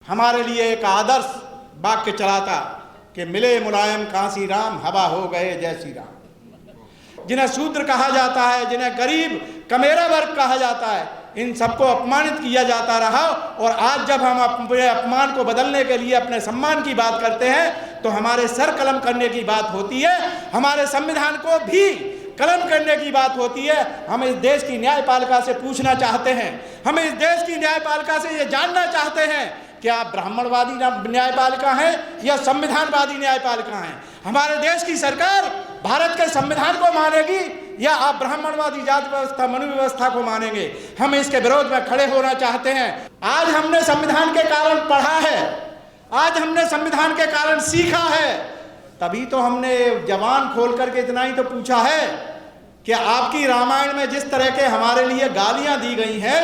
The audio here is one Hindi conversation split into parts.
हमारे लिए एक आदर्श वाक्य चलाता कि मिले मुलायम कांसी राम, हवा हो गए जय श्री राम। जिन्हें शूद्र कहा जाता है, जिन्हें गरीब कमेरा वर्ग कहा जाता है, इन सबको अपमानित किया जाता रहा। और आज जब हम अपने अपमान को बदलने के लिए अपने सम्मान की बात करते हैं तो हमारे सर कलम करने की बात होती है, हमारे संविधान को भी कलम करने की बात होती है। हम इस देश की न्यायपालिका से पूछना चाहते हैं, हम इस देश की न्यायपालिका से ये जानना चाहते हैं कि आप ब्राह्मणवादी न्यायपालिका हैं या संविधानवादी न्यायपालिका हैं। हमारे देश की सरकार भारत के संविधान को मानेगी या आप ब्राह्मणवादी जाति व्यवस्था, मनु व्यवस्था को मानेंगे? हम इसके विरोध में खड़े होना चाहते हैं। आज हमने संविधान के कारण पढ़ा है, आज हमने संविधान के कारण सीखा है, तभी तो हमने जवान खोल करके इतना ही तो पूछा है कि आपकी रामायण में जिस तरह के हमारे लिए गालियां दी गई हैं,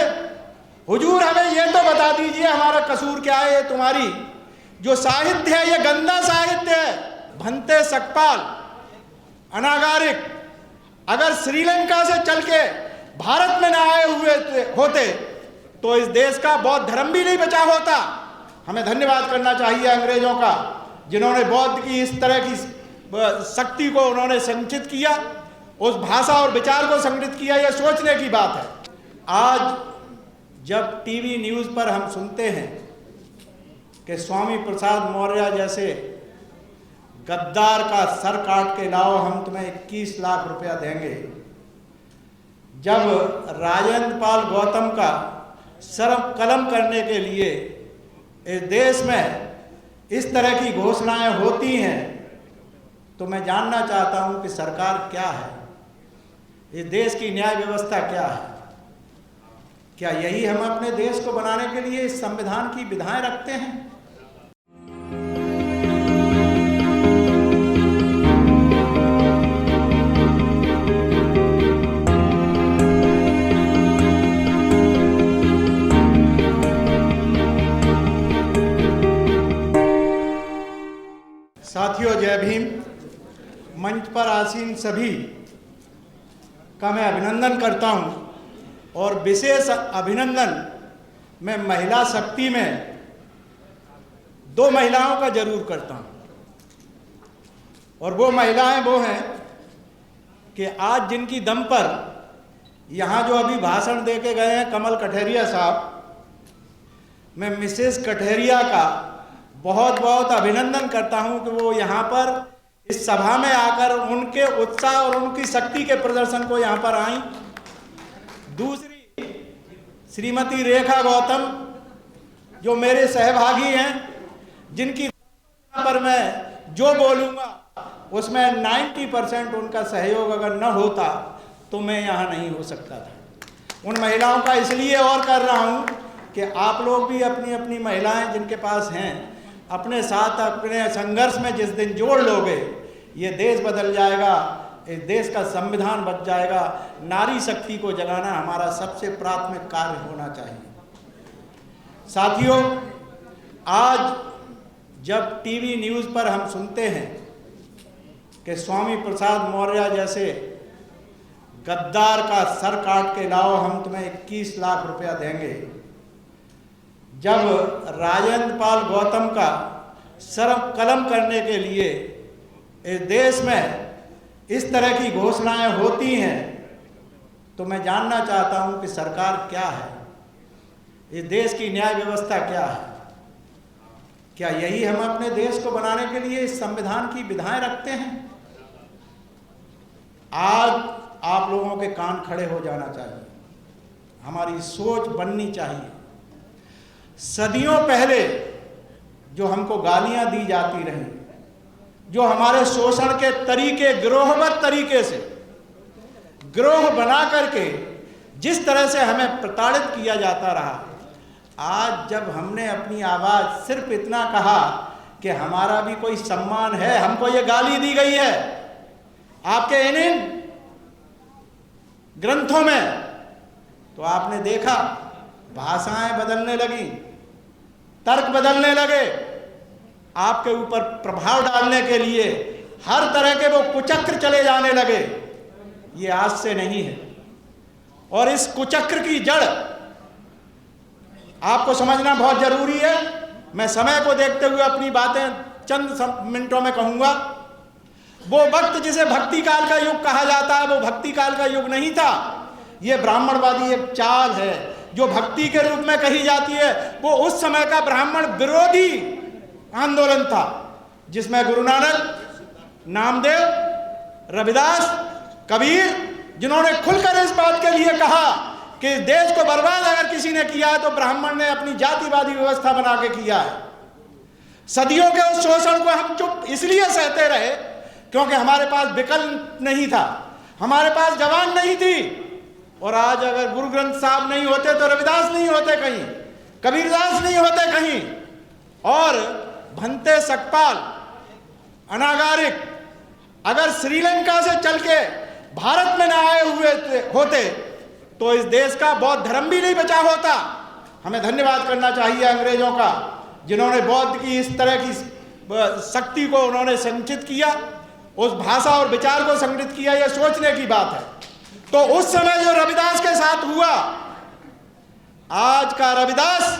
हुजूर हमें ये तो बता दीजिए हमारा कसूर क्या है? ये तुम्हारी जो साहित्य है ये गंदा साहित्य है। भंते सकपाल, अनागारिक अगर श्रीलंका से चल के भारत में न आए हुए होते तो इस देश का बौद्ध धर्म भी नहीं बचा होता। हमें धन्यवाद करना चाहिए अंग्रेजों का, जिन्होंने बौद्ध की इस तरह की शक्ति को उन्होंने संचित किया, उस भाषा और विचार को संगठित किया। यह सोचने की बात है। आज जब टीवी न्यूज़ पर हम सुनते हैं कि स्वामी प्रसाद मौर्य जैसे गद्दार का सर काट के लाओ, हम तुम्हें 21 लाख रुपया देंगे, जब राजेंद्र पाल गौतम का सर कलम करने के लिए इस देश में इस तरह की घोषणाएं होती हैं, तो मैं जानना चाहता हूं कि सरकार क्या है, इस देश की न्याय व्यवस्था क्या है? क्या यही हम अपने देश को बनाने के लिए इस संविधान की विधाएं रखते हैं? साथियों, जय भीम। मंच पर आसीन सभी का मैं अभिनंदन करता हूं और विशेष अभिनंदन मैं महिला शक्ति में 2 महिलाओं का जरूर करता हूं। और वो महिलाएं वो हैं कि आज जिनकी दम पर यहाँ जो अभी भाषण दे के गए हैं कमल कठेरिया साहब, मैं मिसेस कठेरिया का बहुत बहुत अभिनंदन करता हूं कि वो यहाँ पर इस सभा में आकर उनके उत्साह और उनकी शक्ति के प्रदर्शन को यहाँ पर आई। दूसरी श्रीमती रेखा गौतम जो मेरे सहभागी हैं, जिनकी पर मैं जो बोलूँगा उसमें 90% उनका सहयोग अगर न होता तो मैं यहाँ नहीं हो सकता था। उन महिलाओं का इसलिए और कर रहा हूँ कि आप लोग भी अपनी अपनी महिलाएं जिनके पास हैं अपने साथ अपने संघर्ष में जिस दिन जोड़ लोगे, ये देश बदल जाएगा, इस देश का संविधान बच जाएगा। नारी शक्ति को जगाना हमारा सबसे प्राथमिक कार्य होना चाहिए। साथियों, आज जब टीवी न्यूज़ पर हम सुनते हैं कि स्वामी प्रसाद मौर्य जैसे गद्दार का सर काट के लाओ, हम तुम्हें 21 लाख रुपया देंगे, जब राजेंद्र पाल गौतम का सर कलम करने के लिए इस देश में इस तरह की घोषणाएं होती हैं, तो मैं जानना चाहता हूं कि सरकार क्या है, इस देश की न्याय व्यवस्था क्या है? क्या यही हम अपने देश को बनाने के लिए इस संविधान की विधाएं रखते हैं? आज आप लोगों के कान खड़े हो जाना चाहिए, हमारी सोच बननी चाहिए। सदियों पहले जो हमको गालियां दी जाती रहीं, जो हमारे शोषण के तरीके गिरोहबद्ध तरीके से गिरोह बना करके जिस तरह से हमें प्रताड़ित किया जाता रहा, आज जब हमने अपनी आवाज़ सिर्फ इतना कहा कि हमारा भी कोई सम्मान है, हमको ये गाली दी गई है आपके इन ग्रंथों में, तो आपने देखा भाषाएं बदलने लगी, तर्क बदलने लगे, आपके ऊपर प्रभाव डालने के लिए हर तरह के वो कुचक्र चले जाने लगे। ये आज से नहीं है, और इस कुचक्र की जड़ आपको समझना बहुत जरूरी है। मैं समय को देखते हुए अपनी बातें चंद मिनटों में कहूँगा। वो वक्त जिसे भक्ति काल का युग कहा जाता है वो भक्ति काल का युग नहीं था। ये ब्राह्मणवादी एक चाल है जो भक्ति के रूप में कही जाती है। वो उस समय का ब्राह्मण विरोधी आंदोलन था जिसमें गुरु नानक, नामदेव, रविदास, कबीर, जिन्होंने खुलकर इस बात के लिए कहा कि इस देश को बर्बाद अगर किसी ने किया है तो ब्राह्मण ने अपनी जातिवादी व्यवस्था बना के किया है। सदियों के उस शोषण को हम चुप इसलिए सहते रहे क्योंकि हमारे पास विकल्प नहीं था, हमारे पास जवान नहीं थी। और आज अगर गुरु ग्रंथ साहब नहीं होते तो रविदास नहीं होते कहीं, कबीरदास नहीं होते कहीं, और भंते सकपाल, अनागारिक अगर श्रीलंका से चल के भारत में न आए हुए होते तो इस देश का बौद्ध धर्म भी नहीं बचा होता। हमें धन्यवाद करना चाहिए अंग्रेजों का जिन्होंने बौद्ध की इस तरह की शक्ति को उन्होंने संचित किया, उस भाषा और विचार को संगठित किया। यह सोचने की बात है। तो उस समय जो रविदास के साथ हुआ, आज का रविदास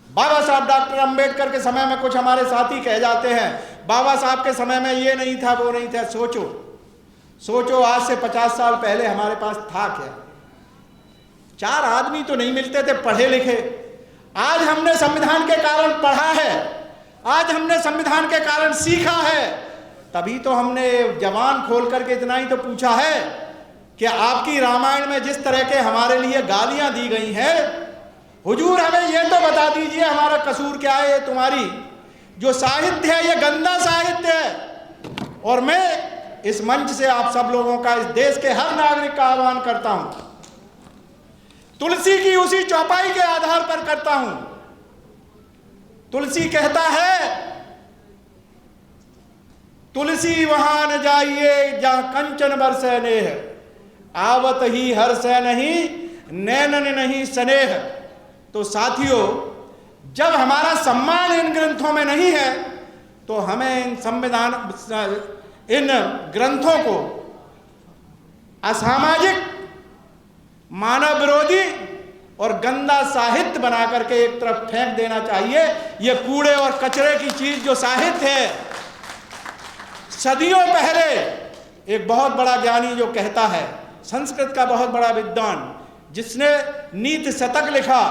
बाबा साहब डॉक्टर अंबेडकर के समय में कुछ हमारे साथी कह जाते हैं बाबा साहब के समय में ये नहीं था वो नहीं था। सोचो आज से 50 साल पहले हमारे पास था क्या? 4 आदमी तो नहीं मिलते थे पढ़े लिखे। आज हमने संविधान के कारण पढ़ा है, आज हमने संविधान के कारण सीखा है। तभी तो हमने जवान खोल करके इतना ही तो पूछा है कि आपकी रामायण में जिस तरह के हमारे लिए गालियां दी गई हैं, हुजूर हमें ये तो बता दीजिए हमारा कसूर क्या है? ये तुम्हारी जो साहित्य है ये गंदा साहित्य है। और मैं इस मंच से आप सब लोगों का, इस देश के हर नागरिक का आह्वान करता हूं, तुलसी की उसी चौपाई के आधार पर करता हूं। तुलसी कहता है, तुलसी वहां न जाइए जहां कंचन बरसै नेह, आवत ही हर्षै नहीं नैनन नहीं स्नेह। तो साथियों, जब हमारा सम्मान इन ग्रंथों में नहीं है तो हमें इन ग्रंथों को असामाजिक, मानव विरोधी और गंदा साहित्य बना करके एक तरफ फेंक देना चाहिए। ये कूड़े और कचरे की चीज जो साहित्य है, सदियों पहले एक बहुत बड़ा ज्ञानी जो कहता है, संस्कृत का बहुत बड़ा विद्वान जिसने नीति शतक लिखा,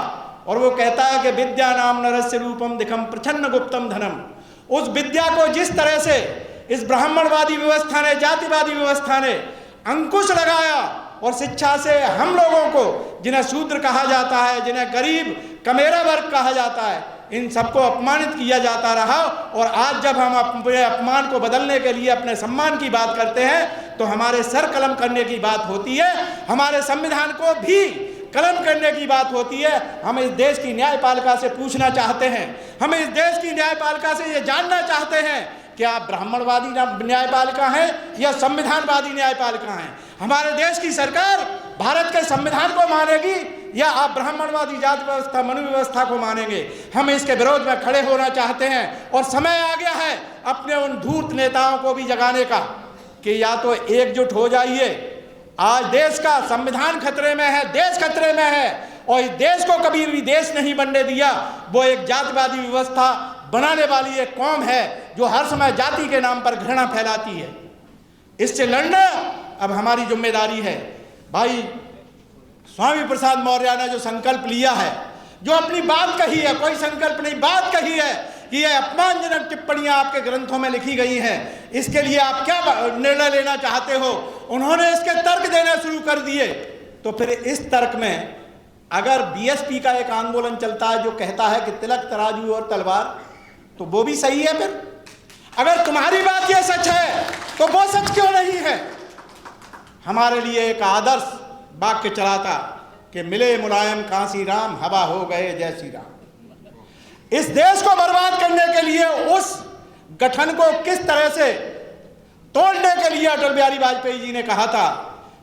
और वो कहता है कि विद्या नाम नरस्य रूपम दिखम प्रछन्न गुप्तम धनम। उस विद्या को जिस तरह से इस ब्राह्मणवादी व्यवस्था ने, जातिवादी व्यवस्था ने अंकुश लगाया और शिक्षा से हम लोगों को, जिन्हें शूद्र कहा जाता है, जिन्हें गरीब कमेरा वर्ग कहा जाता है, इन सबको अपमानित किया जाता रहा। और आज जब हम अपने अपमान को बदलने के लिए अपने सम्मान की बात करते हैं तो हमारे सर कलम करने की बात होती है, हमारे संविधान को भी कलम करने की बात होती है। हम इस देश की न्यायपालिका से पूछना चाहते हैं, हम इस देश की न्यायपालिका से ये जानना चाहते हैं कि आप ब्राह्मणवादी न्यायपालिका हैं या संविधानवादी न्यायपालिका हैं? हमारे देश की सरकार भारत के संविधान को मानेगी या आप ब्राह्मणवादी जाति व्यवस्था, मनु व्यवस्था को मानेंगे? हम इसके विरोध में खड़े होना चाहते हैं और समय आ गया है अपने उन धूर्त नेताओं को भी जगाने का कि या तो एकजुट हो जाइए। आज देश का संविधान खतरे में है, देश खतरे में है, और इस देश को कभी भी देश नहीं बनने दिया। वो एक जातिवादी व्यवस्था बनाने वाली एक कौम है जो हर समय जाति के नाम पर घृणा फैलाती है। इससे लड़ना अब हमारी जिम्मेदारी है। भाई स्वामी प्रसाद मौर्य ने जो संकल्प लिया है, जो अपनी बात कही है, कोई संकल्प नहीं, बात कही है कि ये अपमानजनक टिप्पणियां आपके ग्रंथों में लिखी गई हैं, इसके लिए आप क्या निर्णय लेना चाहते हो? उन्होंने इसके तर्क देना शुरू कर दिए। तो फिर इस तर्क में अगर बीएसपी का एक आंदोलन चलता है जो कहता है कि तिलक, तराजू और तलवार, तो वो भी सही है। फिर अगर तुम्हारी बात ये सच है तो वो सच क्यों नहीं है? हमारे लिए एक आदर्श वाक्य चलाता कि मिले मुलायम कांसी राम, हवा हो गए जय श्री राम। इस देश को बर्बाद करने के लिए, उस गठन को किस तरह से तोड़ने के लिए अटल बिहारी वाजपेयी जी ने कहा था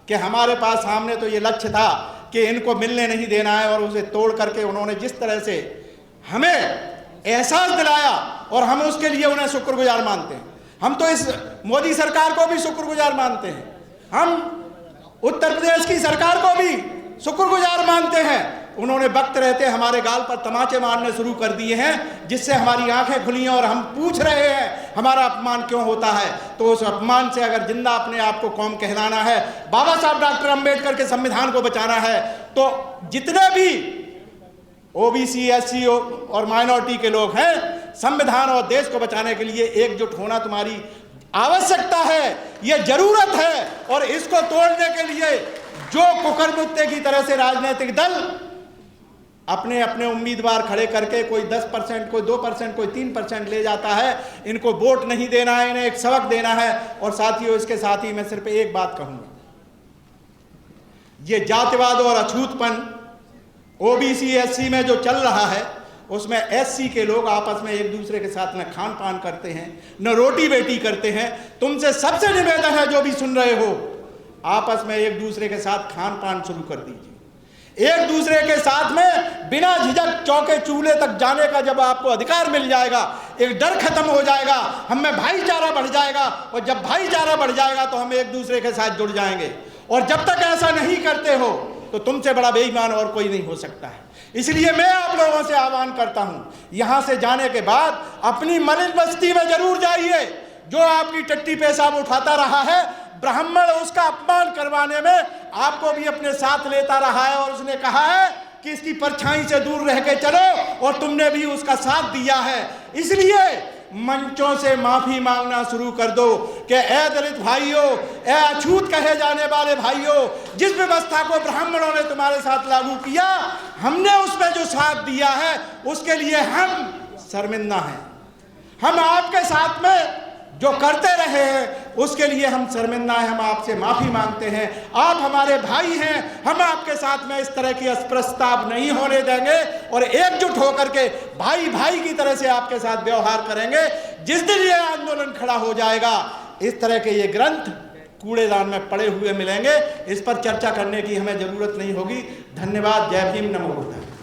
कि हमारे पास सामने तो ये लक्ष्य था कि इनको मिलने नहीं देना है, और उसे तोड़ करके उन्होंने जिस तरह से हमें एहसास दिलाया, और हम उसके लिए उन्हें शुक्रगुजार मानते हैं। हम तो इस मोदी सरकार को भी शुक्रगुजार मानते हैं, हम उत्तर प्रदेश की सरकार को भी शुक्रगुजार मानते हैं उन्होंने वक्त रहते हमारे गाल पर तमाचे मारने शुरू कर दिए हैं, जिससे हमारी आंखें खुली हैं और हम पूछ रहे हैं हमारा अपमान क्यों होता है। तो उस अपमान से अगर जिंदा अपने आप को कौम कहलाना है, बाबा साहब डॉक्टर अंबेडकर के संविधान को बचाना है, तो जितने भी ओबीसी, एससी और माइनॉरिटी के लोग हैं, संविधान और देश को बचाने के लिए एकजुट होना तुम्हारी आवश्यकता है, ये जरूरत है। और इसको तोड़ने के लिए जो कुकरमुत्ते की तरह से राजनीतिक दल अपने अपने उम्मीदवार खड़े करके कोई 10%, कोई 2%, कोई 3% ले जाता है, इनको वोट नहीं देना है, इन्हें एक सबक देना है। और साथियों, इसके साथ ही मैं सिर्फ एक बात कहूंगा, ये जातिवाद और अछूतपन ओबीसी एससी में जो चल रहा है, उसमें एससी के लोग आपस में एक दूसरे के साथ न खान पान करते हैं, न रोटी बेटी करते हैं। तुमसे सबसे निवेदन है, जो भी सुन रहे हो, आपस में एक दूसरे के साथ खान पान शुरू कर दीजिए। एक दूसरे के साथ में बिना झिझक चौके चूल्हे तक जाने का जब आपको अधिकार मिल जाएगा, एक डर खत्म हो जाएगा, हम में भाईचारा बढ़ जाएगा। और जब भाईचारा बढ़ जाएगा तो हम एक दूसरे के साथ जुड़ जाएंगे। और जब तक ऐसा नहीं करते हो तो तुमसे बड़ा बेईमान और कोई नहीं हो सकता है। इसलिए मैं आप लोगों से आह्वान करता हूं, यहां से जाने के बाद अपनी मलिन बस्ती में जरूर जाइए। जो आपकी टट्टी पेशाब उठाता रहा है, ब्राह्मण उसका अपमान करवाने में आपको भी अपने साथ लेता रहा है, और उसने कहा है कि इसकी परछाई से दूर रह के चलो, और तुमने भी उसका साथ दिया है। इसलिए मंचों से माफी मांगना शुरू कर दो कि ए दलित भाइयों, ए अछूत कहे जाने वाले भाइयों, जिस व्यवस्था को ब्राह्मणों ने तुम्हारे साथ लागू किया, हमने उसमें जो साथ दिया है उसके लिए हम शर्मिंदा हैं। हम आपके साथ में जो करते रहे हैं उसके लिए हम शर्मिंदा हैं, हम आपसे माफी मांगते हैं। आप हमारे भाई हैं, हम आपके साथ में इस तरह की अस्पृश्यता नहीं होने देंगे, और एकजुट होकर के भाई भाई की तरह से आपके साथ व्यवहार करेंगे। जिस दिन ये आंदोलन खड़ा हो जाएगा, इस तरह के ये ग्रंथ कूड़ेदान में पड़े हुए मिलेंगे, इस पर चर्चा करने की हमें जरूरत नहीं होगी। धन्यवाद। जय भीम, नमो बुद्धाय।